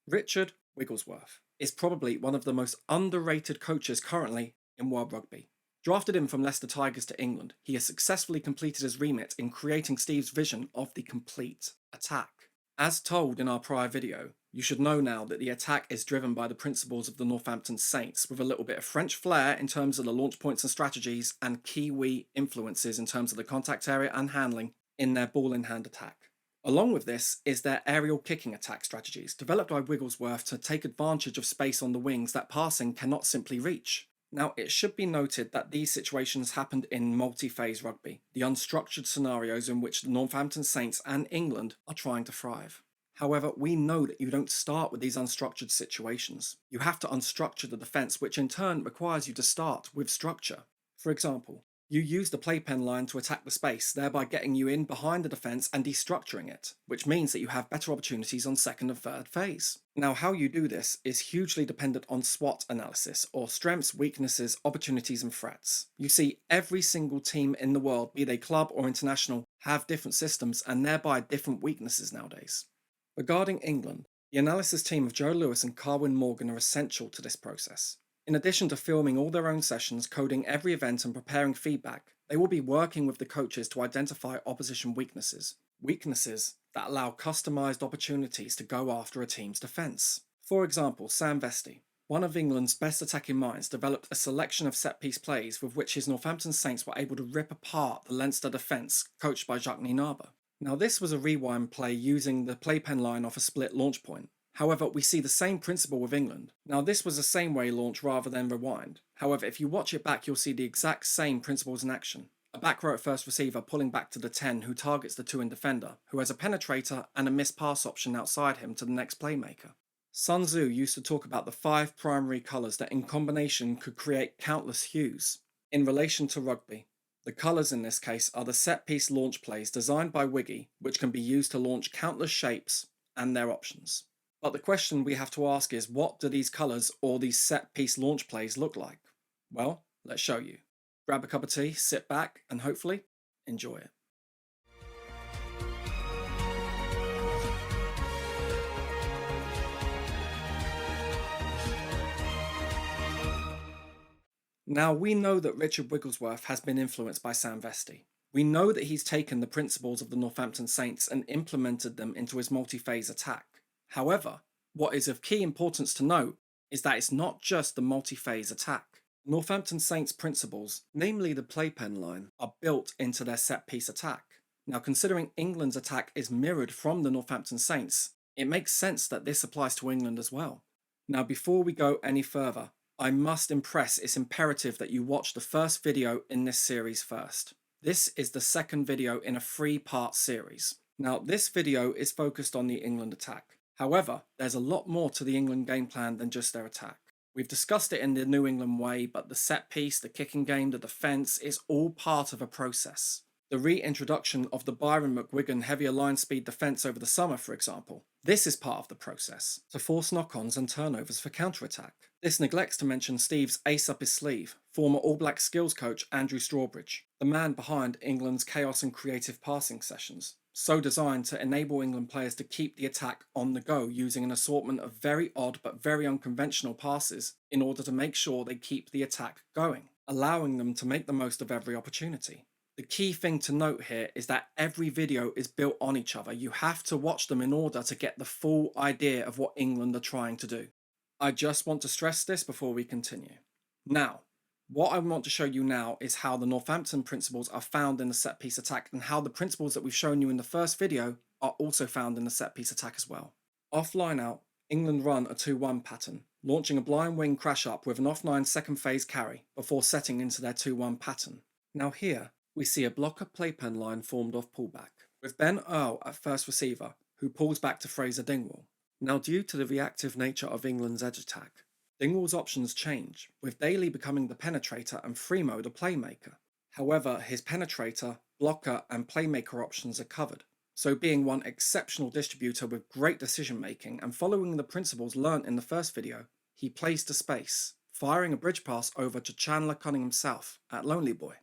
Richard Wigglesworth is probably one of the most underrated coaches currently in world rugby. Drafted in from Leicester Tigers to England, he has successfully completed his remit in creating Steve's vision of the complete attack. As told in our prior video, you should know now that the attack is driven by the principles of the Northampton Saints, with a little bit of French flair in terms of the launch points and strategies, and Kiwi influences in terms of the contact area and handling in their ball-in-hand attack. Along with this is their aerial kicking attack strategies, developed by Wigglesworth to take advantage of space on the wings that passing cannot simply reach. Now, it should be noted that these situations happened in multi-phase rugby, the unstructured scenarios in which the Northampton Saints and England are trying to thrive. However, we know that you don't start with these unstructured situations. You have to unstructure the defence, which in turn requires you to start with structure. For example, you use the playpen line to attack the space, thereby getting you in behind the defence and destructuring it, which means that you have better opportunities on second and third phase. Now, how you do this is hugely dependent on SWOT analysis, or strengths, weaknesses, opportunities and threats. You see, every single team in the world, be they club or international, have different systems and thereby different weaknesses nowadays. Regarding England, the analysis team of Joe Lewis and Carwyn Morgan are essential to this process. In addition to filming all their own sessions, coding every event and preparing feedback, they will be working with the coaches to identify opposition weaknesses that allow customized opportunities to go after a team's defence. For example, Sam Vesti, one of England's best attacking minds, developed a selection of set-piece plays with which his Northampton Saints were able to rip apart the Leinster defence, coached by Jacques Nienaber. Now, this was a rewind play using the playpen line off a split launch point. However, we see the same principle with England. Now, this was a same way launch rather than rewind. However, if you watch it back, you'll see the exact same principles in action. A back row at first receiver pulling back to the 10 who targets the 2-in defender, who has a penetrator and a missed pass option outside him to the next playmaker. Sun Tzu used to talk about the 5 primary colours that in combination could create countless hues. In relation to rugby, the colours in this case are the set-piece launch plays designed by Wiggy, which can be used to launch countless shapes and their options. But the question we have to ask is, what do these colours or these set-piece launch plays look like? Well, let's show you. Grab a cup of tea, sit back, and hopefully enjoy it. Now, we know that Richard Wigglesworth has been influenced by Sam Vesti. We know that he's taken the principles of the Northampton Saints and implemented them into his multi-phase attack. However, what is of key importance to note is that it's not just the multi-phase attack. Northampton Saints principles, namely the playpen line, are built into their set-piece attack. Now, considering England's attack is mirrored from the Northampton Saints, it makes sense that this applies to England as well. Now, before we go any further, I must impress it's imperative that you watch the first video in this series first. This is the second video in a 3-part series. Now, this video is focused on the England attack. However, there's a lot more to the England game plan than just their attack. We've discussed it in the New England way, but the set piece, the kicking game, the defence is all part of a process. The reintroduction of the Byron McGuigan heavier line speed defence over the summer, for example. This is part of the process, to force knock-ons and turnovers for counter-attack. This neglects to mention Steve's ace up his sleeve, former All Black skills coach Andrew Strawbridge, the man behind England's chaos and creative passing sessions, so designed to enable England players to keep the attack on the go using an assortment of very odd but very unconventional passes in order to make sure they keep the attack going, allowing them to make the most of every opportunity. The key thing to note here is that every video is built on each other. You have to watch them in order to get the full idea of what England are trying to do. I just want to stress this before we continue. Now, what I want to show you now is how the Northampton principles are found in the set-piece attack and how the principles that we've shown you in the first video are also found in the set-piece attack as well. Off Lineout, England run a 2-1 pattern, launching a blind wing crash up with an off-9 second phase carry before setting into their 2-1 pattern. Now here, we see a blocker playpen line formed off pullback, with Ben Earl at first receiver, who pulls back to Fraser Dingwall. Now, due to the reactive nature of England's edge attack, Dingwall's options change, with Daly becoming the penetrator and Fremo the playmaker. However, his penetrator, blocker and playmaker options are covered, so being one exceptional distributor with great decision making and following the principles learnt in the first video, he plays to space, firing a bridge pass over to Chandler Cunningham South at Lonely Boy.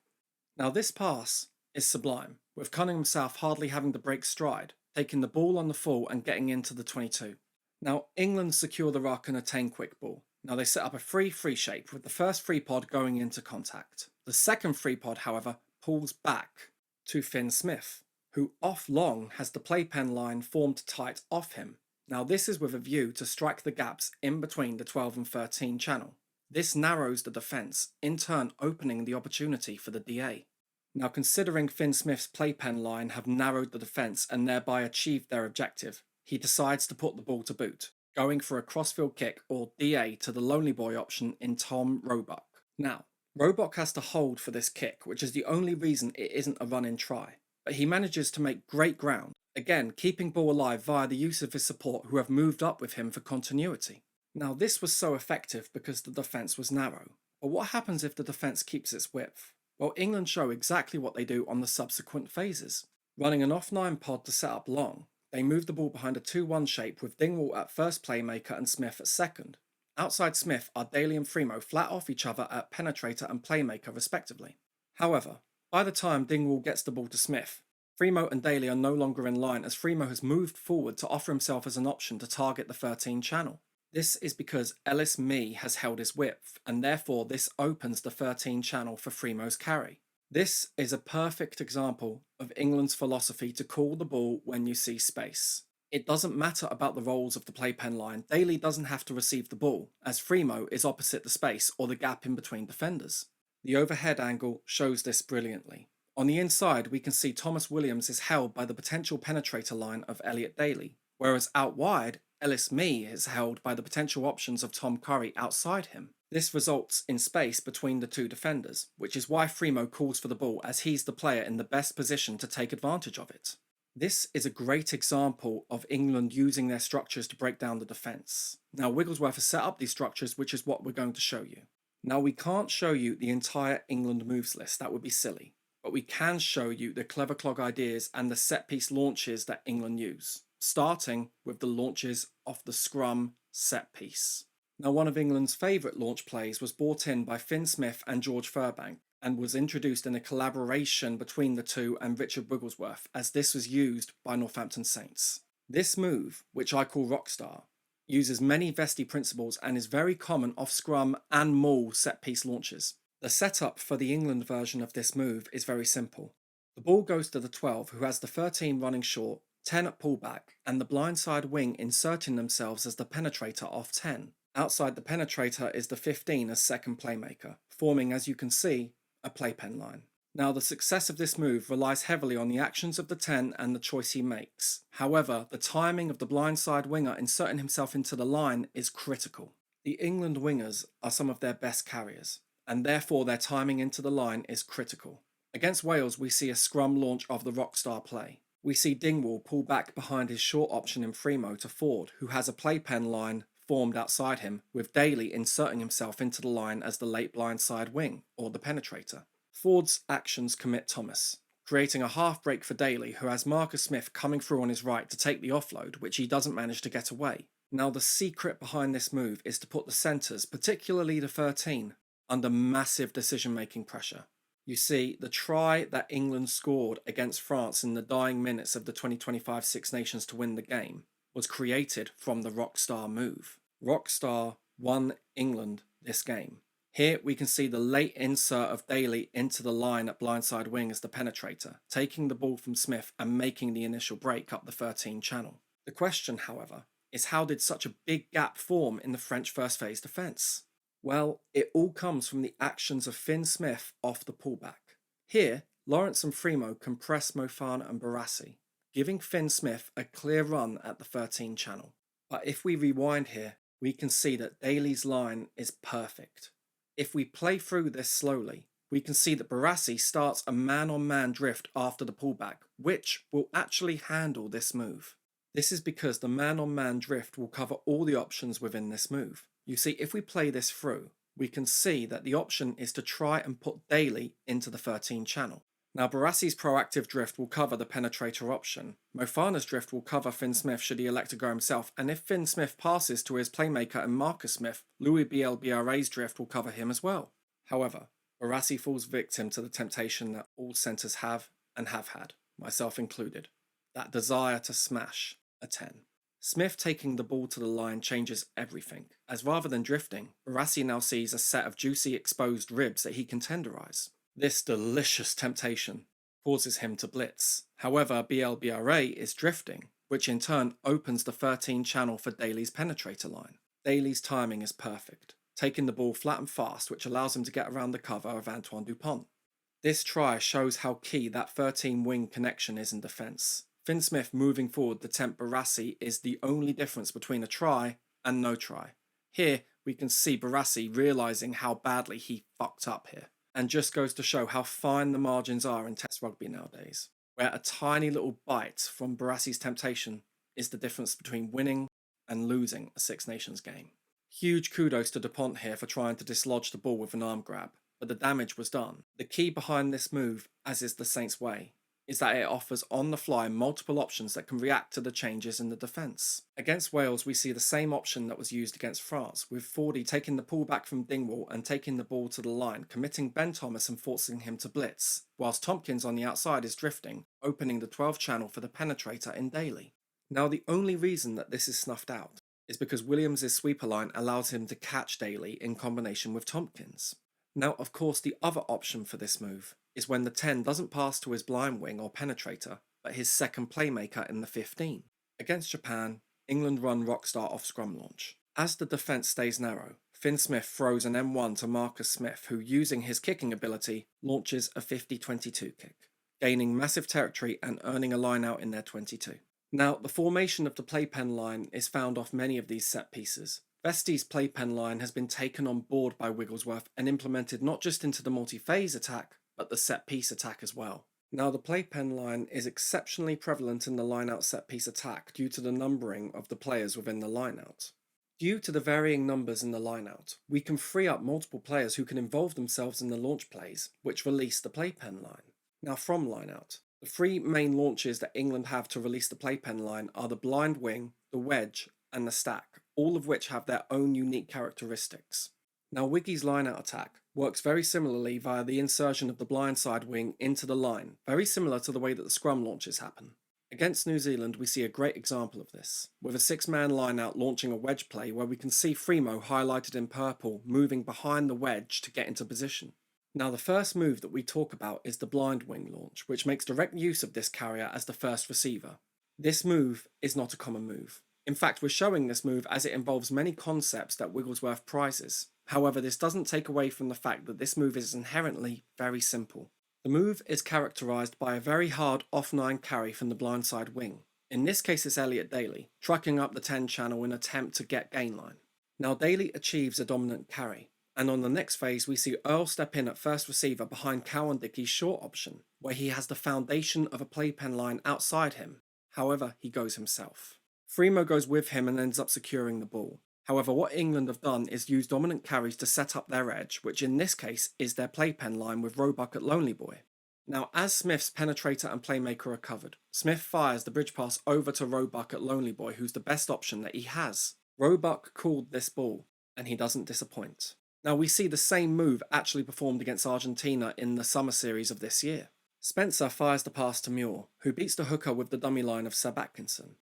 Now, this pass is sublime, with Cunningham South hardly having to break stride, taking the ball on the full and getting into the 22. Now, England secure the ruck and attain quick ball. Now they set up a free shape with the first free pod going into contact. The second free pod, however, pulls back to Finn Smith, who off long has the playpen line formed tight off him. Now this is with a view to strike the gaps in between the 12 and 13 channel. This narrows the defence, in turn opening the opportunity for the DA. Now considering Finn Smith's playpen line have narrowed the defence and thereby achieved their objective, he decides to put the ball to boot, going for a crossfield kick or DA to the lonely boy option in Tom Roebuck. Now, Roebuck has to hold for this kick, which is the only reason it isn't a run-in try, but he manages to make great ground, again keeping ball alive via the use of his support who have moved up with him for continuity. Now this was so effective because the defence was narrow, but what happens if the defence keeps its width? Well, England show exactly what they do on the subsequent phases. Running an off-9 pod to set up long, they move the ball behind a 2-1 shape with Dingwall at first playmaker and Smith at second. Outside Smith are Daly and Fremo flat off each other at penetrator and playmaker respectively. However, by the time Dingwall gets the ball to Smith, Fremo and Daly are no longer in line as Fremo has moved forward to offer himself as an option to target the 13 channel. This is because Ellis Mee has held his width, and therefore this opens the 13 channel for Fremo's carry. This is a perfect example of England's philosophy to call the ball when you see space. It doesn't matter about the roles of the playpen line, Daly doesn't have to receive the ball, as Fremo is opposite the space or the gap in between defenders. The overhead angle shows this brilliantly. On the inside, we can see Thomas Williams is held by the potential penetrator line of Elliot Daly, whereas out wide, Ellis Mee is held by the potential options of Tom Curry outside him. This results in space between the two defenders, which is why Fremo calls for the ball as he's the player in the best position to take advantage of it. This is a great example of England using their structures to break down the defence. Now Wigglesworth has set up these structures, which is what we're going to show you. Now we can't show you the entire England moves list, that would be silly, but we can show you the clever clog ideas and the set piece launches that England use, starting with the launches of the Scrum set piece. Now one of England's favourite launch plays was brought in by Finn Smith and George Furbank and was introduced in a collaboration between the two and Richard Wigglesworth, as this was used by Northampton Saints. This move, which I call Rockstar, uses many Vesti principles and is very common off Scrum and Maul set piece launches. The setup for the England version of this move is very simple. The ball goes to the 12 who has the 13 running short, 10 at pullback, and the blindside wing inserting themselves as the penetrator off 10. Outside the penetrator is the 15 as second playmaker, forming, as you can see, a playpen line. Now the success of this move relies heavily on the actions of the 10 and the choice he makes. However, the timing of the blindside winger inserting himself into the line is critical. The England wingers are some of their best carriers, and therefore their timing into the line is critical. Against Wales we see a scrum launch of the Rockstar play. We see Dingwall pull back behind his short option in Fremo to Ford, who has a playpen line formed outside him, with Daly inserting himself into the line as the late blindside wing, or the penetrator. Ford's actions commit Thomas, creating a half break for Daly, who has Marcus Smith coming through on his right to take the offload, which he doesn't manage to get away. Now the secret behind this move is to put the centres, particularly the 13, under massive decision-making pressure. You see, the try that England scored against France in the dying minutes of the 2025 Six Nations to win the game was created from the Rockstar move. Rockstar won England this game. Here we can see the late insert of Daly into the line at blindside wing as the penetrator, taking the ball from Smith and making the initial break up the 13 channel. The question, however, is how did such a big gap form in the French first phase defence? Well, it all comes from the actions of Finn Smith off the pullback. Here, Lawrence and Fremo compress Moefana and Barassi, giving Finn Smith a clear run at the 13 channel. But if we rewind here, we can see that Daly's line is perfect. If we play through this slowly, we can see that Barassi starts a man-on-man drift after the pullback, which will actually handle this move. This is because the man-on-man drift will cover all the options within this move. You see, if we play this through, we can see that the option is to try and put Daly into the 13 channel. Now Barassi's proactive drift will cover the penetrator option. Moefana's drift will cover Finn Smith should he elect to go himself, and if Finn Smith passes to his playmaker and Marcus Smith, Louis BLBRA's drift will cover him as well. However, Barassi falls victim to the temptation that all centres have and have had, myself included, that desire to smash a 10. Smith taking the ball to the line changes everything, as rather than drifting, Barassi now sees a set of juicy exposed ribs that he can tenderize. This delicious temptation causes him to blitz. However, BLBRA is drifting, which in turn opens the 13 channel for Daly's penetrator line. Daly's timing is perfect, taking the ball flat and fast, which allows him to get around the cover of Antoine Dupont. This try shows how key that 13 wing connection is in defence. Finn Smith moving forward to tempt Barassi is the only difference between a try and no try. Here we can see Barassi realising how badly he fucked up here, and just goes to show how fine the margins are in Test rugby nowadays, where a tiny little bite from Barassi's temptation is the difference between winning and losing a Six Nations game. Huge kudos to Dupont here for trying to dislodge the ball with an arm grab, but the damage was done. The key behind this move, as is the Saints' way, is that it offers on-the-fly multiple options that can react to the changes in the defence. Against Wales, we see the same option that was used against France, with Fordy taking the pullback from Dingwall and taking the ball to the line, committing Ben Thomas and forcing him to blitz, whilst Tompkins on the outside is drifting, opening the 12th channel for the penetrator in Daly. Now, the only reason that this is snuffed out is because Williams' sweeper line allows him to catch Daly in combination with Tompkins. Now, of course, the other option for this move is when the 10 doesn't pass to his blind wing or penetrator, but his second playmaker in the 15. Against Japan, England run Rockstar off scrum launch. As the defence stays narrow, Finn Smith throws an M1 to Marcus Smith, who, using his kicking ability, launches a 50-22 kick, gaining massive territory and earning a line out in their 22. Now, the formation of the playpen line is found off many of these set pieces. Vesti's playpen line has been taken on board by Wigglesworth and implemented not just into the multi-phase attack, but the set-piece attack as well. Now, the playpen line is exceptionally prevalent in the line-out set-piece attack due to the numbering of the players within the line-out. Due to the varying numbers in the line-out, we can free up multiple players who can involve themselves in the launch plays, which release the playpen line. Now, from line-out, the three main launches that England have to release the playpen line are the blind wing, the wedge, and the stack, all of which have their own unique characteristics. Now, Wiggy's line-out attack works very similarly via the insertion of the blindside wing into the line, very similar to the way that the scrum launches happen. Against New Zealand, we see a great example of this, with a 6-man line-out launching a wedge play where we can see Fremo highlighted in purple moving behind the wedge to get into position. Now, the first move that we talk about is the blind wing launch, which makes direct use of this carrier as the first receiver. This move is not a common move. In fact, we're showing this move as it involves many concepts that Wigglesworth prizes. However, this doesn't take away from the fact that this move is inherently very simple. The move is characterised by a very hard off-9 carry from the blindside wing. In this case, it's Elliot Daly, trucking up the 10 channel in an attempt to get gain line. Now, Daly achieves a dominant carry, and on the next phase, we see Earl step in at first receiver behind Cowandicky's short option, where he has the foundation of a playpen line outside him. However, he goes himself. Fremo goes with him and ends up securing the ball. However, what England have done is use dominant carries to set up their edge, which in this case is their playpen line with Roebuck at Lonely Boy. Now, as Smith's penetrator and playmaker are covered, Smith fires the bridge pass over to Roebuck at Lonely Boy, who's the best option that he has. Roebuck called this ball, and he doesn't disappoint. Now, we see the same move actually performed against Argentina in the summer series of this year. Spencer fires the pass to Muir, who beats the hooker with the dummy line of Seb Atkinson.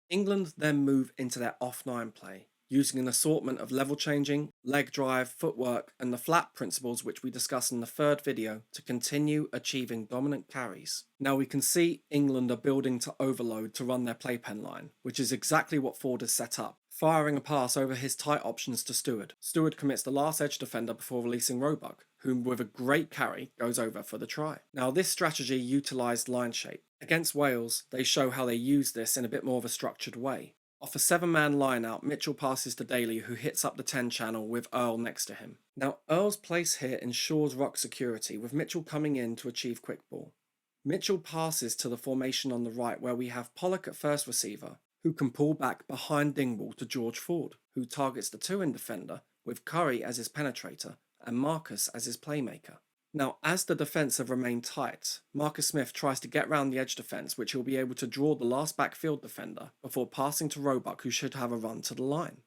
England then move into their off-9 play, using an assortment of level changing, leg drive, footwork, and the flat principles which we discuss in the third video to continue achieving dominant carries. Now we can see England are building to overload to run their playpen line, which is exactly what Ford has set up, firing a pass over his tight options to Stewart. Stewart commits the last edge defender before releasing Roebuck, who with a great carry goes over for the try. Now this strategy utilised line shape. Against Wales, they show how they use this in a bit more of a structured way. Off a 7-man line-out, Mitchell passes to Daly, who hits up the 10 channel with Earl next to him. Now, Earl's place here ensures rock security, with Mitchell coming in to achieve quick ball. Mitchell passes to the formation on the right, where we have Pollock at first receiver, who can pull back behind Dingwall to George Ford, who targets the 2-in defender, with Curry as his penetrator and Marcus as his playmaker. Now, as the defence have remained tight, Marcus Smith tries to get round the edge defence, which he'll be able to draw the last backfield defender before passing to Roebuck, who should have a run to the line.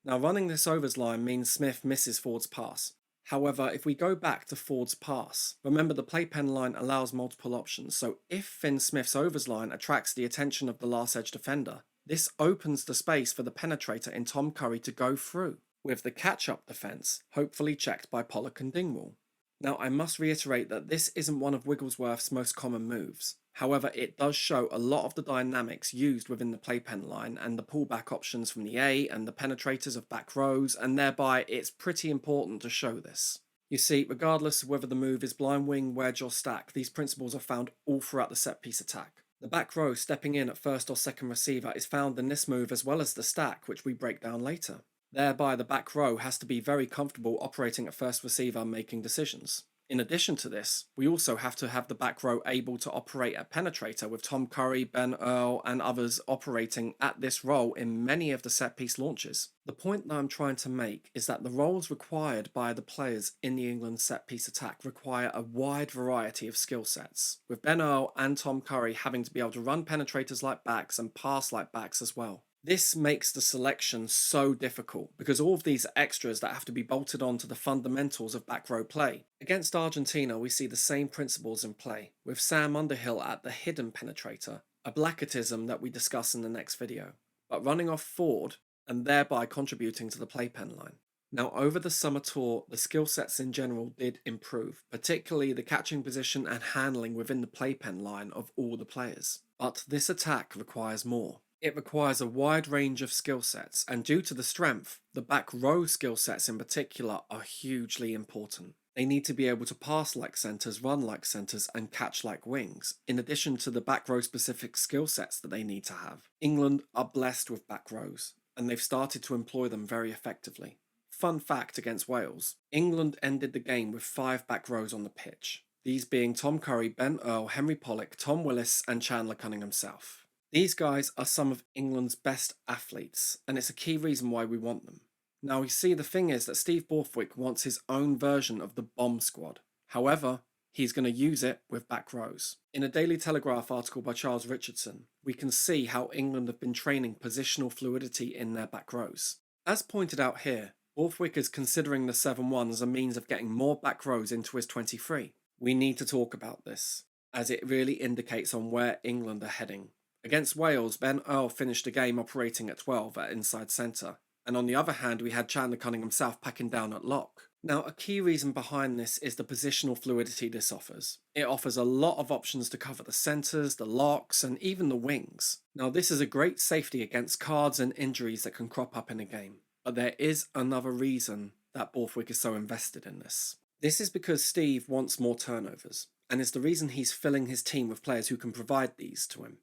Now, running this overs line means Smith misses Ford's pass. However, if we go back to Ford's pass, remember the playpen line allows multiple options, so if Finn Smith's overs line attracts the attention of the last edge defender, This opens the space for the penetrator in Tom Curry to go through, with the catch-up defence hopefully checked by Pollock and Dingwall. Now, I must reiterate that this isn't one of Wigglesworth's most common moves. However, it does show a lot of the dynamics used within the playpen line and the pullback options from the A and the penetrators of back rows, and thereby it's pretty important to show this. You see, regardless of whether the move is blind wing, wedge or stack, these principles are found all throughout the set piece attack. The back row stepping in at first or second receiver is found in this move as well as the stack, which we break down later. Thereby, the back row has to be very comfortable operating at first receiver making decisions. In addition to this, we also have to have the back row able to operate at penetrator with Tom Curry, Ben Earl and others operating at this role in many of the set piece launches. The point that I'm trying to make is that the roles required by the players in the England set piece attack require a wide variety of skill sets, with Ben Earl and Tom Curry having to be able to run penetrators like backs and pass like backs as well. This makes the selection so difficult because all of these are extras that have to be bolted on to the fundamentals of back row play. Against Argentina, we see the same principles in play, with Sam Underhill at the hidden penetrator, a blacketism that we discuss in the next video, but running off forward and thereby contributing to the playpen line. Now, over the summer tour, the skill sets in general did improve, particularly the catching position and handling within the playpen line of all the players. But this attack requires more. It requires a wide range of skill sets, and due to the strength, the back row skill sets in particular are hugely important. They need to be able to pass like centres, run like centres, and catch like wings, in addition to the back row specific skill sets that they need to have. England are blessed with back rows, and they've started to employ them very effectively. Fun fact against Wales, England ended the game with 5 back rows on the pitch, these being Tom Curry, Ben Earl, Henry Pollock, Tom Willis, and Chandler Cunningham South. These guys are some of England's best athletes, and it's a key reason why we want them. Now, you see, the thing is that Steve Borthwick wants his own version of the bomb squad. However, he's going to use it with back rows. In a Daily Telegraph article by Charles Richardson, we can see how England have been training positional fluidity in their back rows. As pointed out here, Borthwick is considering the 7-1 as a means of getting more back rows into his 23. We need to talk about this, as it really indicates on where England are heading. Against Wales, Ben Earl finished the game operating at 12 at inside centre, and on the other hand we had Chandler Cunningham South packing down at lock. Now, a key reason behind this is the positional fluidity this offers. It offers a lot of options to cover the centres, the locks, and even the wings. Now, this is a great safety against cards and injuries that can crop up in a game, but there is another reason that Borthwick is so invested in this. This is because Steve wants more turnovers, and is the reason he's filling his team with players who can provide these to him.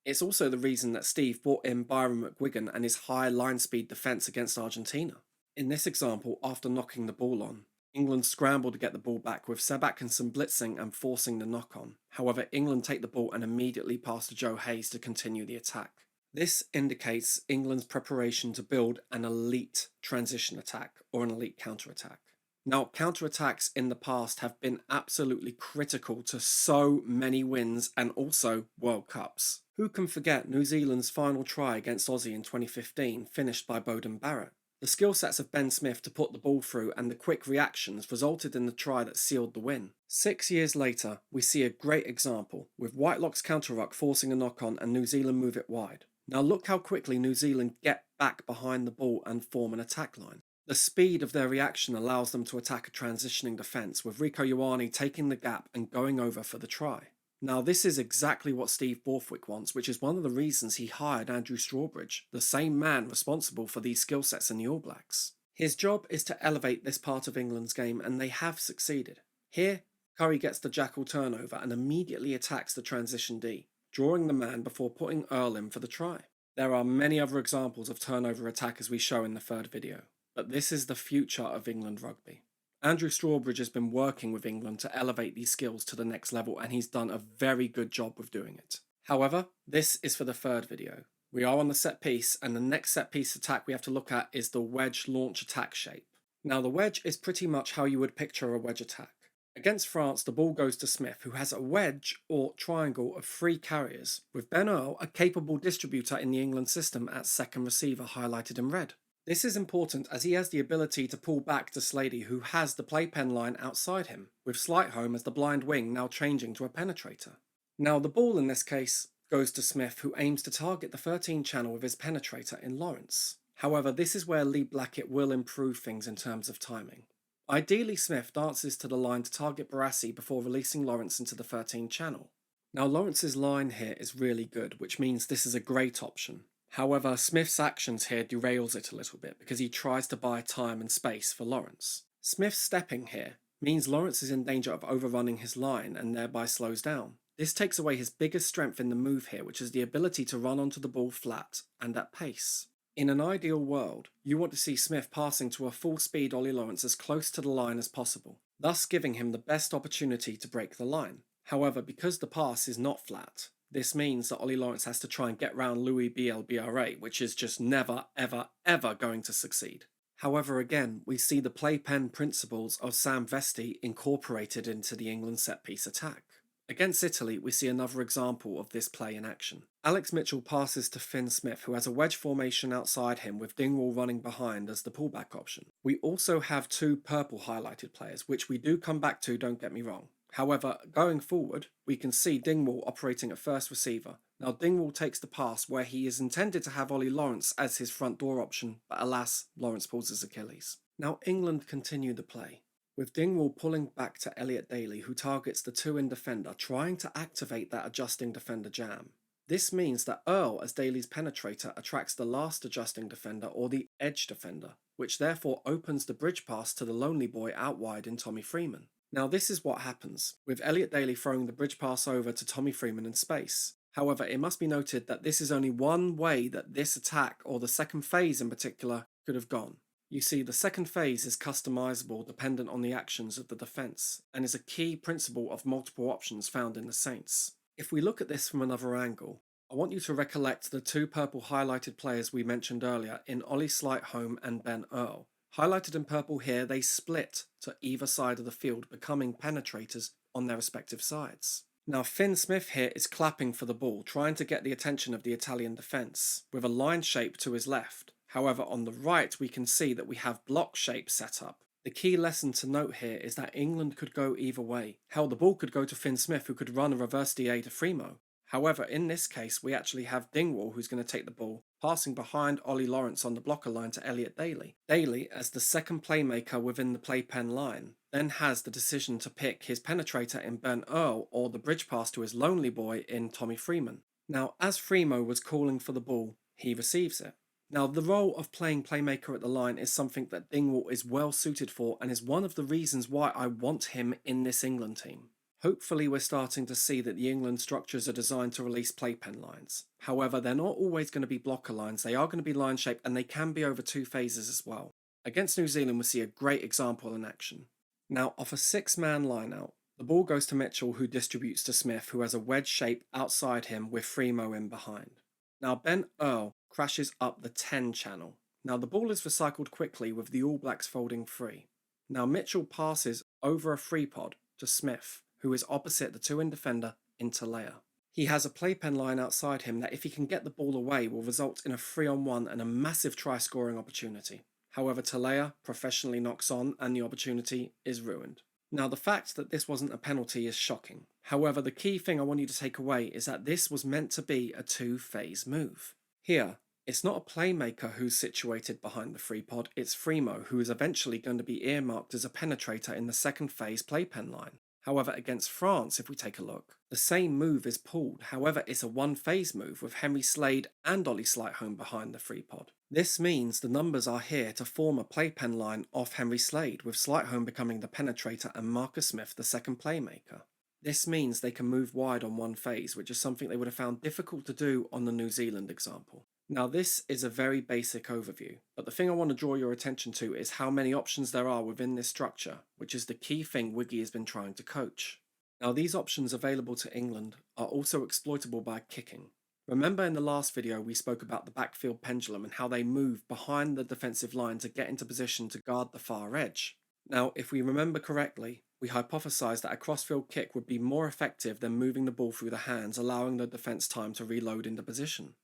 It's also the reason that Steve brought in Byron McGuigan and his high line speed defence against Argentina. In this example, after knocking the ball on, England scrambled to get the ball back with Seb Atkinson blitzing and forcing the knock on. However, England take the ball and immediately pass to Joe Hayes to continue the attack. This indicates England's preparation to build an elite transition attack or an elite counter-attack. Now, counterattacks in the past have been absolutely critical to so many wins and also World Cups. Who can forget New Zealand's final try against Aussie in 2015, finished by Beauden Barrett? The skill sets of Ben Smith to put the ball through and the quick reactions resulted in the try that sealed the win. 6 years later, we see a great example, with Whitelock's counter-ruck forcing a knock-on and New Zealand move it wide. Now look how quickly New Zealand get back behind the ball and form an attack line. The speed of their reaction allows them to attack a transitioning defence, with Rico Ioane taking the gap and going over for the try. Now, this is exactly what Steve Borthwick wants, which is one of the reasons he hired Andrew Strawbridge, the same man responsible for these skill sets in the All Blacks. His job is to elevate this part of England's game, and they have succeeded. Here, Curry gets the jackal turnover and immediately attacks the transition D, drawing the man before putting Earl in for the try. There are many other examples of turnover attack as we show in the third video, but this is the future of England rugby. Andrew Strawbridge has been working with England to elevate these skills to the next level, and he's done a very good job with doing it. However, this is for the third video. We are on the set piece, and the next set piece attack we have to look at is the wedge launch attack shape. Now, the wedge is pretty much how you would picture a wedge attack. Against France, the ball goes to Smith, who has a wedge or triangle of 3 carriers, with Ben Earl, a capable distributor in the England system, at second receiver highlighted in red. This is important as he has the ability to pull back to Slady, who has the playpen line outside him, with Slightholme as the blind wing now changing to a penetrator. Now, the ball in this case goes to Smith, who aims to target the 13 channel with his penetrator in Lawrence. However, this is where Lee Blackett will improve things in terms of timing. Ideally, Smith dances to the line to target Barassi before releasing Lawrence into the 13 channel. Now, Lawrence's line here is really good, which means this is a great option. However, Smith's actions here derails it a little bit because he tries to buy time and space for Lawrence. Smith's stepping here means Lawrence is in danger of overrunning his line and thereby slows down. This takes away his biggest strength in the move here, which is the ability to run onto the ball flat and at pace. In an ideal world, you want to see Smith passing to a full-speed Ollie Lawrence as close to the line as possible, thus giving him the best opportunity to break the line. However, because the pass is not flat, this means that Ollie Lawrence has to try and get round Louis BLBRA, which is just never, ever, ever going to succeed. However, again, we see the playpen principles of Sam Vesti incorporated into the England set-piece attack. Against Italy, we see another example of this play in action. Alex Mitchell passes to Finn Smith, who has a wedge formation outside him with Dingwall running behind as the pullback option. We also have two purple highlighted players, which we do come back to, don't get me wrong. However, going forward, we can see Dingwall operating at first receiver. Now Dingwall takes the pass where he is intended to have Ollie Lawrence as his front door option, but alas, Lawrence pulls his Achilles. Now England continue the play, with Dingwall pulling back to Elliot Daly, who targets the 2-in defender, trying to activate that adjusting defender jam. This means that Earl as Daly's penetrator attracts the last adjusting defender or the edge defender, which therefore opens the bridge pass to the lonely boy out wide in Tommy Freeman. Now this is what happens, with Elliot Daly throwing the bridge pass over to Tommy Freeman in space. However, it must be noted that this is only one way that this attack, or the second phase in particular, could have gone. You see, the second phase is customizable dependent on the actions of the defence, and is a key principle of multiple options found in the Saints. If we look at this from another angle, I want you to recollect the two purple highlighted players we mentioned earlier in Ollie Slightholme and Ben Earl. Highlighted in purple here, they split to either side of the field, becoming penetrators on their respective sides. Now Finn Smith here is clapping for the ball, trying to get the attention of the Italian defence, with a line shape to his left. However, on the right we can see that we have block shape set up. The key lesson to note here is that England could go either way. Hell, the ball could go to Finn Smith, who could run a reverse DA to Fremo. However, in this case, we actually have Dingwall, who's going to take the ball, passing behind Ollie Lawrence on the blocker line to Elliot Daly. Daly, as the second playmaker within the playpen line, then has the decision to pick his penetrator in Ben Earl or the bridge pass to his lonely boy in Tommy Freeman. Now, as Fremo was calling for the ball, he receives it. Now, the role of playing playmaker at the line is something that Dingwall is well suited for and is one of the reasons why I want him in this England team. Hopefully we're starting to see that the England structures are designed to release playpen lines. However, they're not always going to be blocker lines, they are going to be line shaped and they can be over two phases as well. Against New Zealand we see a great example in action. Now off a 6-man line-out, the ball goes to Mitchell, who distributes to Smith, who has a wedge shape outside him with Fremo in behind. Now Ben Earl crashes up the 10 channel. Now the ball is recycled quickly with the All Blacks folding free. Now Mitchell passes over a free pod to Smith, who is opposite the 2-in defender in Talea. He has a playpen line outside him that if he can get the ball away will result in a 3-on-1 and a massive try scoring opportunity. However, Talea professionally knocks on and the opportunity is ruined. Now the fact that this wasn't a penalty is shocking. However, the key thing I want you to take away is that this was meant to be a 2-phase move. Here, it's not a playmaker who's situated behind the free pod, it's Fremo, who is eventually going to be earmarked as a penetrator in the second phase playpen line. However, against France, if we take a look, the same move is pulled. However, it's a 1-phase move with Henry Slade and Ollie Slightholme behind the free pod. This means the numbers are here to form a playpen line off Henry Slade, with Slightholme becoming the penetrator and Marcus Smith the second playmaker. This means they can move wide on 1 phase, which is something they would have found difficult to do on the New Zealand example. Now this is a very basic overview, but the thing I want to draw your attention to is how many options there are within this structure, which is the key thing Wiggy has been trying to coach. Now these options available to England are also exploitable by kicking. Remember in the last video we spoke about the backfield pendulum and how they move behind the defensive line to get into position to guard the far edge. Now if we remember correctly, we hypothesised that a crossfield kick would be more effective than moving the ball through the hands, allowing the defence time to reload into position.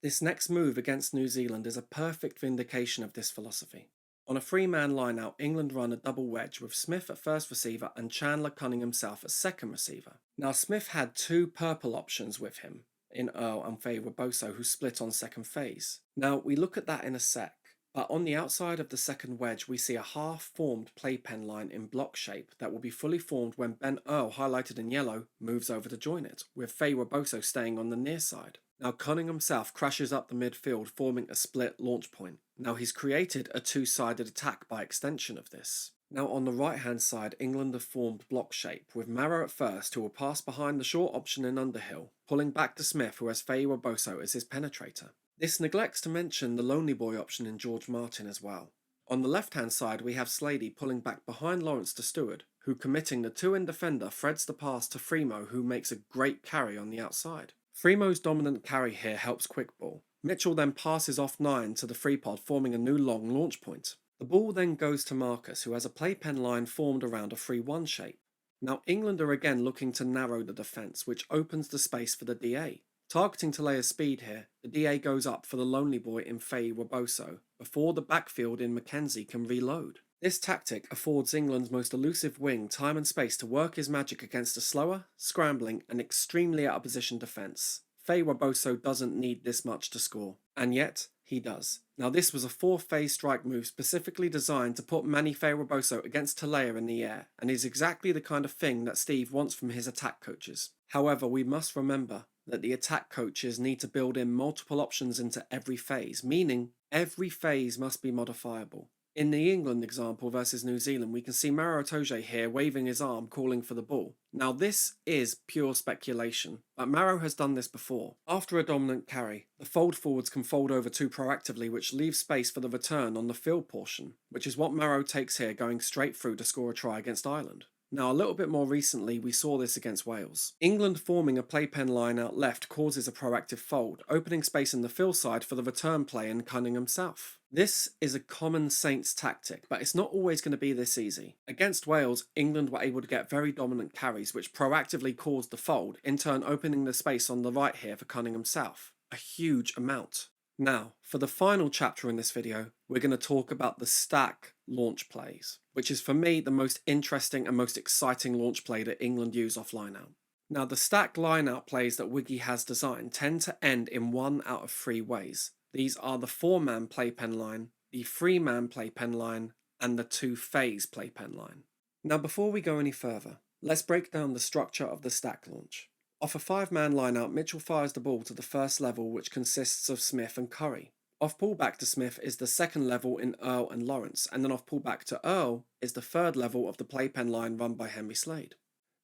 This next move against New Zealand is a perfect vindication of this philosophy. On a 3-man line-out, England run a double wedge with Smith at first receiver and Chandler Cunningham himself as second receiver. Now Smith had 2 purple options with him. in Earl and Faye Reboso, who split on second phase. Now, we look at that in a sec, but on the outside of the second wedge, we see a half-formed playpen line in block shape that will be fully formed when Ben Earl, highlighted in yellow, moves over to join it, with Faye Reboso staying on the near side. Now, Cunningham South crashes up the midfield, forming a split launch point. Now, he's created a two-sided attack by extension of this. Now, on the right-hand side, England have formed block shape, with Marrow at first, who will pass behind the short option in Underhill, pulling back to Smith, who has Faye Reboso as his penetrator. This neglects to mention the Lonely Boy option in George Martin as well. On the left-hand side, we have Slady pulling back behind Lawrence to Stewart, who, committing the two-in defender, threads the pass to Fremo, who makes a great carry on the outside. Fremo's dominant carry here helps quick ball. Mitchell then passes off 9 to the free pod, forming a new long launch point. The ball then goes to Marcus, who has a playpen line formed around a 3-1 shape. Now England are again looking to narrow the defence, which opens the space for the DA. Targeting Talea's speed here, the DA goes up for the Lonely Boy in Faye Reboso, before the backfield in Mackenzie can reload. This tactic affords England's most elusive wing time and space to work his magic against a slower, scrambling and extremely out-of-position defence. Faye Reboso doesn't need this much to score, and yet he does. Now this was a 4-phase strike move specifically designed to put Manny Faye Reboso against Talea in the air, and is exactly the kind of thing that Steve wants from his attack coaches. However, we must remember that the attack coaches need to build in multiple options into every phase, meaning every phase must be modifiable. In the England example versus New Zealand, we can see Maro Itoje here waving his arm calling for the ball. Now this is pure speculation, but Maro has done this before. After a dominant carry, the fold forwards can fold over too proactively, which leaves space for the return on the field portion, which is what Maro takes here, going straight through to score a try against Ireland. Now a little bit more recently we saw this against Wales. England forming a playpen line out left causes a proactive fold, opening space in the fill side for the return play in Cunningham South. This is a common Saints tactic, but it's not always going to be this easy. Against Wales, England were able to get very dominant carries which proactively caused the fold, in turn opening the space on the right here for Cunningham South. A huge amount. Now, for the final chapter in this video, we're going to talk about the stack launch plays, which is for me the most interesting and most exciting launch play that England use off Lineout. Now, the stack Lineout plays that Wiggy has designed tend to end in one out of 3 ways. These are the 4-man playpen line, the 3-man playpen line, and the 2-phase playpen line. Now, before we go any further, let's break down the structure of the stack launch. Off a 5-man line-out, Mitchell fires the ball to the first level, which consists of Smith and Curry. Off pullback to Smith is the second level in Earl and Lawrence, and then off pullback to Earl is the third level of the playpen line run by Henry Slade.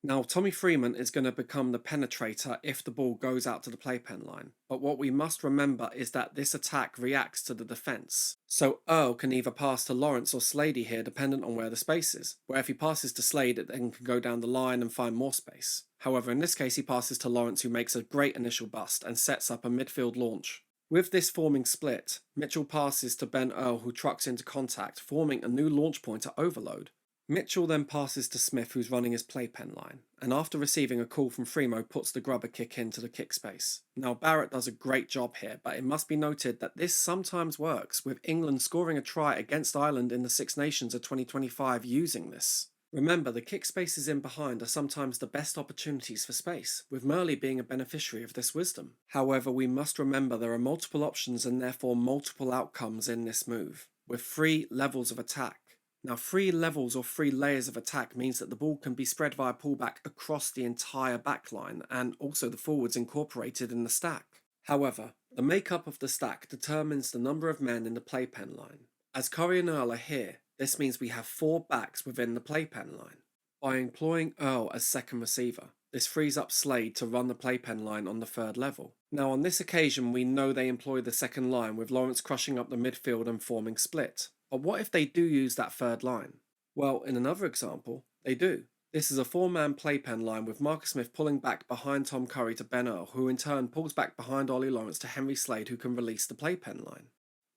Now, Tommy Freeman is going to become the penetrator if the ball goes out to the playpen line, but what we must remember is that this attack reacts to the defence. So Earl can either pass to Lawrence or Slade here dependent on where the space is, where if he passes to Slade it then can go down the line and find more space. However, in this case he passes to Lawrence, who makes a great initial bust and sets up a midfield launch. With this forming split, Mitchell passes to Ben Earl, who trucks into contact, forming a new launch point at overload. Mitchell then passes to Smith, who's running his playpen line, and after receiving a call from Fremo, puts the grubber kick into the kick space. Now Barrett does a great job here, but it must be noted that this sometimes works, with England scoring a try against Ireland in the Six Nations of 2025 using this. Remember, the kick spaces in behind are sometimes the best opportunities for space, with Murley being a beneficiary of this wisdom. However, we must remember there are multiple options and therefore multiple outcomes in this move, with 3 levels of attack. Now 3 levels or 3 layers of attack means that the ball can be spread via pullback across the entire backline, and also the forwards incorporated in the stack. However, the makeup of the stack determines the number of men in the playpen line. As Curry and Earl are here, this means we have 4 backs within the playpen line. By employing Earl as second receiver, this frees up Slade to run the playpen line on the 3rd level. Now on this occasion we know they employ the second line, with Lawrence crushing up the midfield and forming split. But what if they do use that 3rd line? Well, in another example, they do. This is a 4-man playpen line with Marcus Smith pulling back behind Tom Curry to Ben Earl, who in turn pulls back behind Ollie Lawrence to Henry Slade, who can release the playpen line.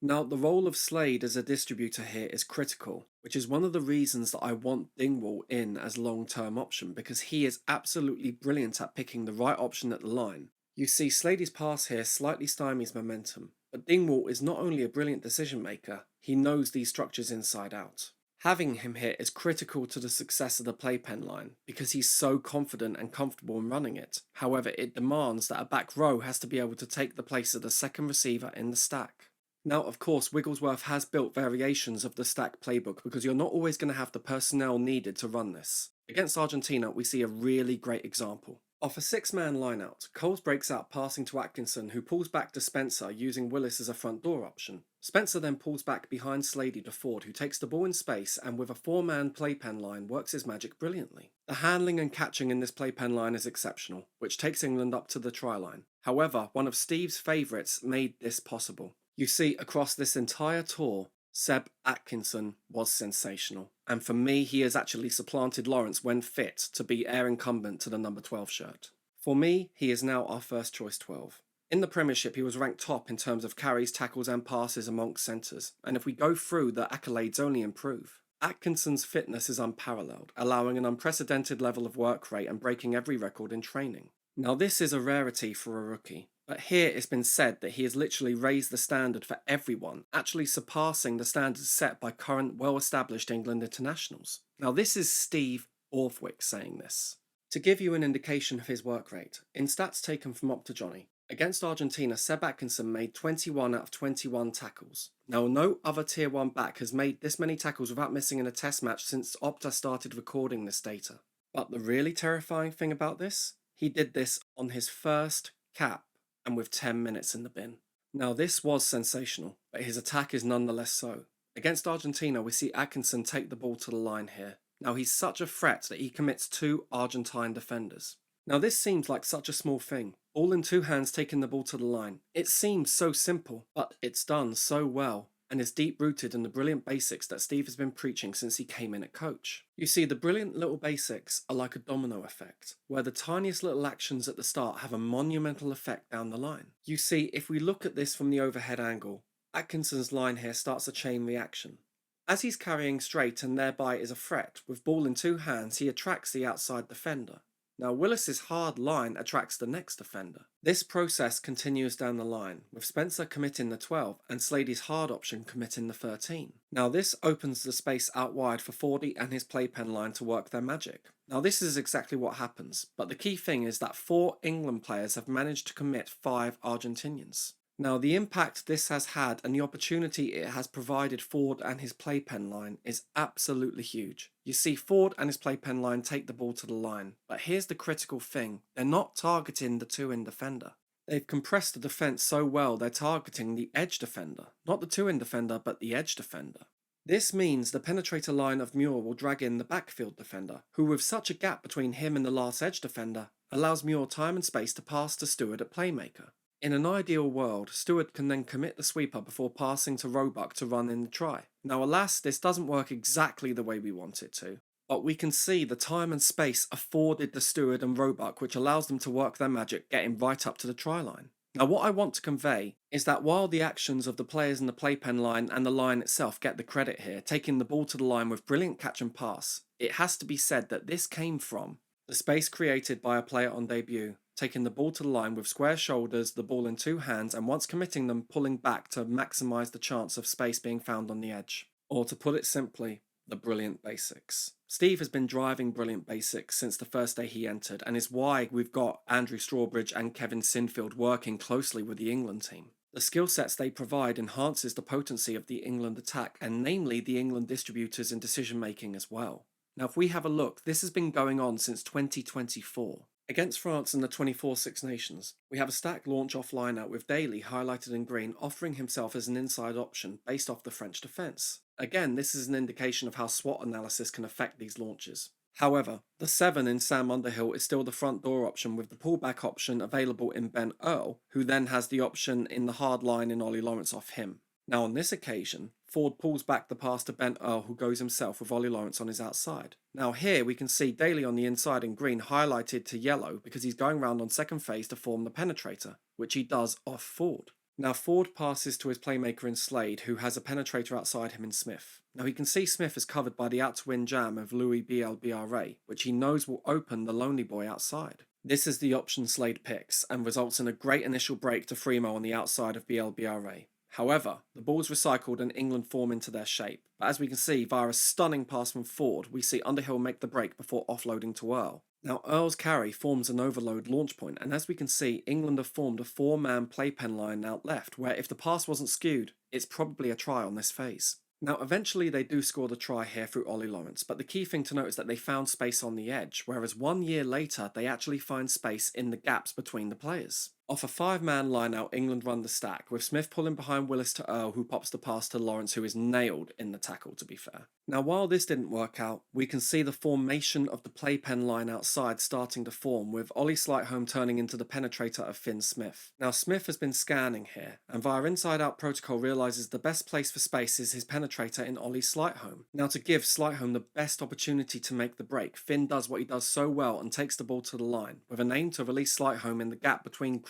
Now, the role of Slade as a distributor here is critical, which is one of the reasons that I want Dingwall in as long-term option, because he is absolutely brilliant at picking the right option at the line. You see, Slade's pass here slightly stymies momentum, but Dingwall is not only a brilliant decision maker, he knows these structures inside out. Having him here is critical to the success of the playpen line because he's so confident and comfortable in running it. However, it demands that a back row has to be able to take the place of the second receiver in the stack. Now, of course, Wigglesworth has built variations of the stack playbook because you're not always going to have the personnel needed to run this. Against Argentina, we see a really great example. Off a six-man lineout, Coles breaks out passing to Atkinson, who pulls back to Spencer using Willis as a front door option. Spencer then pulls back behind Slady to Ford, who takes the ball in space and with a four-man playpen line works his magic brilliantly. The handling and catching in this playpen line is exceptional, which takes England up to the try line. However, one of Steve's favourites made this possible. You see, across this entire tour, Seb Atkinson was sensational, and for me he has actually supplanted Lawrence when fit to be heir incumbent to the number 12 shirt. For me, he is now our first choice 12. In the Premiership he was ranked top in terms of carries, tackles and passes amongst centres, and if we go through, the accolades only improve. Atkinson's fitness is unparalleled, allowing an unprecedented level of work rate and breaking every record in training. Now this is a rarity for a rookie. But here it's been said that he has literally raised the standard for everyone, actually surpassing the standards set by current well-established England internationals. Now this is Steve Borthwick saying this. To give you an indication of his work rate, in stats taken from Opta against Argentina, Seb Atkinson made 21 out of 21 tackles. Now no other Tier 1 back has made this many tackles without missing in a test match since Opta started recording this data. But the really terrifying thing about this? He did this on his first cap and with 10 minutes in the bin. Now this was sensational, but his attack is nonetheless so. Against Argentina, we see Atkinson take the ball to the line here. Now he's such a threat that he commits two Argentine defenders. Now this seems like such a small thing, all in two hands taking the ball to the line. It seems so simple, but it's done so well, and is deep-rooted in the brilliant basics that Steve has been preaching since he came in at coach. You see, the brilliant little basics are like a domino effect, where the tiniest little actions at the start have a monumental effect down the line. You see, if we look at this from the overhead angle, Atkinson's line here starts a chain reaction. As he's carrying straight and thereby is a threat, with ball in two hands he attracts the outside defender. Now Willis's hard line attracts the next defender. This process continues down the line, with Spencer committing the 12 and Slady's hard option committing the 13. Now this opens the space out wide for Fordy and his playpen line to work their magic. Now this is exactly what happens, but the key thing is that 4 England players have managed to commit 5 Argentinians. Now the impact this has had and the opportunity it has provided Ford and his playpen line is absolutely huge. You see Ford and his playpen line take the ball to the line, but here's the critical thing, they're not targeting the 2-in defender. They've compressed the defence so well they're targeting the edge defender, not the 2-in defender but the edge defender. This means the penetrator line of Muir will drag in the backfield defender, who with such a gap between him and the last edge defender, allows Muir time and space to pass to Stewart at playmaker. In an ideal world, Stewart can then commit the sweeper before passing to Roebuck to run in the try. Now alas, this doesn't work exactly the way we want it to, but we can see the time and space afforded to Stewart and Roebuck which allows them to work their magic getting right up to the try line. Now what I want to convey is that while the actions of the players in the playpen line and the line itself get the credit here, taking the ball to the line with brilliant catch and pass, it has to be said that this came from the space created by a player on debut, taking the ball to the line with square shoulders, the ball in two hands, and once committing them, pulling back to maximise the chance of space being found on the edge. Or to put it simply, the brilliant basics. Steve has been driving brilliant basics since the first day he entered, and is why we've got Andrew Strawbridge and Kevin Sinfield working closely with the England team. The skill sets they provide enhances the potency of the England attack, and namely the England distributors in decision making as well. Now if we have a look, this has been going on since 2024. Against France in the 24 Six Nations, we have a stack launch off lineout with Daly highlighted in green offering himself as an inside option based off the French defence. Again, this is an indication of how SWOT analysis can affect these launches. However, the 7 in Sam Underhill is still the front door option with the pullback option available in Ben Earl, who then has the option in the hard line in Ollie Lawrence off him. Now on this occasion, Ford pulls back the pass to Ben Earl, who goes himself with Ollie Lawrence on his outside. Now here we can see Daly on the inside in green highlighted to yellow because he's going round on second phase to form the penetrator, which he does off Ford. Now Ford passes to his playmaker in Slade, who has a penetrator outside him in Smith. Now he can see Smith is covered by the out-to-win jam of Louis BLBRA, which he knows will open the lonely boy outside. This is the option Slade picks, and results in a great initial break to Fremo on the outside of BLBRA. However, the ball's recycled and England form into their shape, but as we can see via a stunning pass from Ford, we see Underhill make the break before offloading to Earl. Now Earl's carry forms an overload launch point, and as we can see, England have formed a 4-man playpen line out left, where if the pass wasn't skewed, it's probably a try on this phase. Now eventually they do score the try here through Ollie Lawrence, but the key thing to note is that they found space on the edge, whereas 1 year later they actually find space in the gaps between the players. Off a 5-man line-out, England run the stack, with Smith pulling behind Willis to Earl, who pops the pass to Lawrence, who is nailed in the tackle, to be fair. Now while this didn't work out, we can see the formation of the playpen line outside starting to form, with Ollie Slightholme turning into the penetrator of Finn Smith. Now Smith has been scanning here, and via inside-out protocol realises the best place for space is his penetrator in Ollie Slightholme. Now to give Slightholme the best opportunity to make the break, Finn does what he does so well and takes the ball to the line, with an aim to release Slightholme in the gap between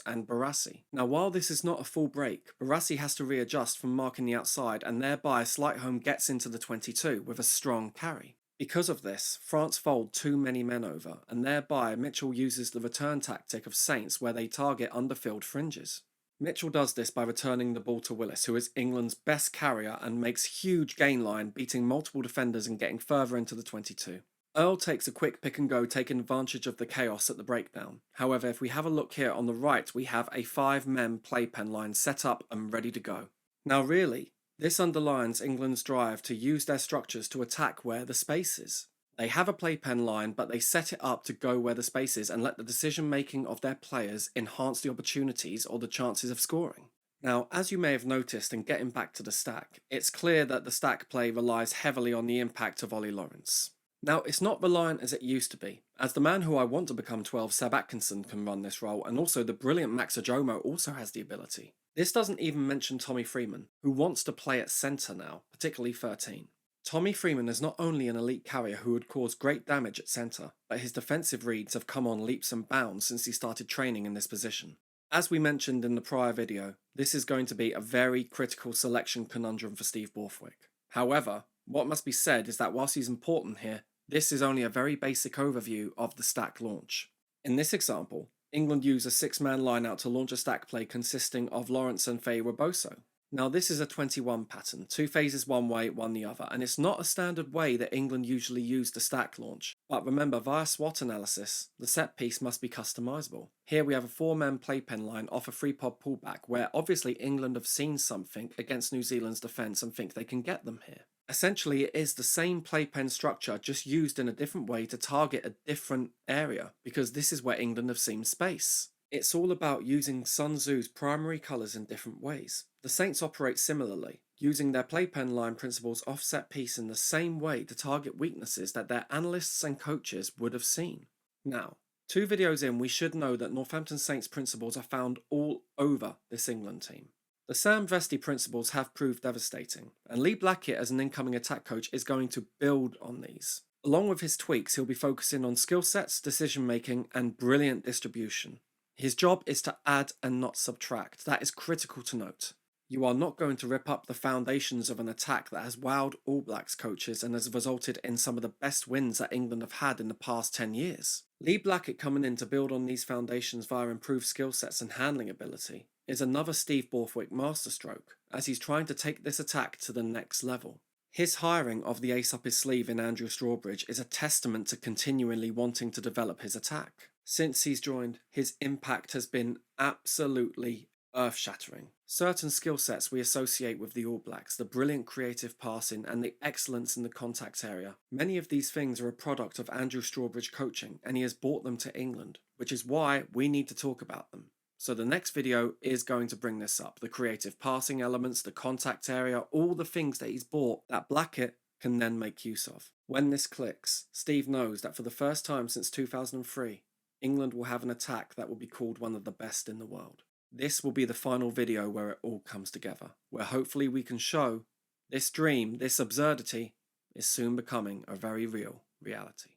and Barassi. Now while this is not a full break, Barassi has to readjust from marking the outside, and thereby Slightholme gets into the 22 with a strong carry. Because of this, France fold too many men over, and thereby Mitchell uses the return tactic of Saints where they target underfilled fringes. Mitchell does this by returning the ball to Willis, who is England's best carrier and makes huge gain line, beating multiple defenders and getting further into the 22. Earl takes a quick pick and go, taking advantage of the chaos at the breakdown. However, if we have a look here on the right, we have a 5-men playpen line set up and ready to go. Now really, this underlines England's drive to use their structures to attack where the space is. They have a playpen line, but they set it up to go where the space is and let the decision making of their players enhance the opportunities or the chances of scoring. Now, as you may have noticed in getting back to the stack, it's clear that the stack play relies heavily on the impact of Ollie Lawrence. Now, it's not reliant as it used to be, as the man who I want to become 12, Seb Atkinson, can run this role, and also the brilliant Max Ajomo also has the ability. This doesn't even mention Tommy Freeman, who wants to play at centre now, particularly 13. Tommy Freeman is not only an elite carrier who would cause great damage at centre, but his defensive reads have come on leaps and bounds since he started training in this position. As we mentioned in the prior video, this is going to be a very critical selection conundrum for Steve Borthwick. However, what must be said is that whilst he's important here, this is only a very basic overview of the stack launch. In this example, England use a 6-man line-out to launch a stack play consisting of Lawrence and Faye Reboso. Now this is a 21 pattern, 2 phases one way, 1 the other, and it's not a standard way that England usually use the stack launch. But remember, via SWOT analysis, the set piece must be customizable. Here we have a 4-man playpen line off a 3-pod pullback, where obviously England have seen something against New Zealand's defence and think they can get them here. Essentially, it is the same playpen structure, just used in a different way to target a different area, because this is where England have seen space. It's all about using Sun Tzu's primary colours in different ways. The Saints operate similarly, using their playpen line principles offset piece in the same way to target weaknesses that their analysts and coaches would have seen. Now, 2 videos in, we should know that Northampton Saints principles are found all over this England team. The Sam Vesti principles have proved devastating, and Lee Blackett as an incoming attack coach is going to build on these. Along with his tweaks, he'll be focusing on skill sets, decision making, and brilliant distribution. His job is to add and not subtract. That is critical to note. You are not going to rip up the foundations of an attack that has wowed All Blacks coaches and has resulted in some of the best wins that England have had in the past 10 years. Lee Blackett coming in to build on these foundations via improved skill sets and handling ability is another Steve Borthwick masterstroke, as he's trying to take this attack to the next level. His hiring of the ace up his sleeve in Andrew Strawbridge is a testament to continually wanting to develop his attack. Since he's joined, his impact has been absolutely earth-shattering. Certain skill sets we associate with the All Blacks, the brilliant creative passing and the excellence in the contact area. Many of these things are a product of Andrew Strawbridge coaching, and he has brought them to England, which is why we need to talk about them. So the next video is going to bring this up, the creative passing elements, the contact area, all the things that he's bought that Blackett can then make use of. When this clicks, Steve knows that for the first time since 2003, England will have an attack that will be called one of the best in the world. This will be the final video where it all comes together, where hopefully we can show this dream, this absurdity, is soon becoming a very real reality.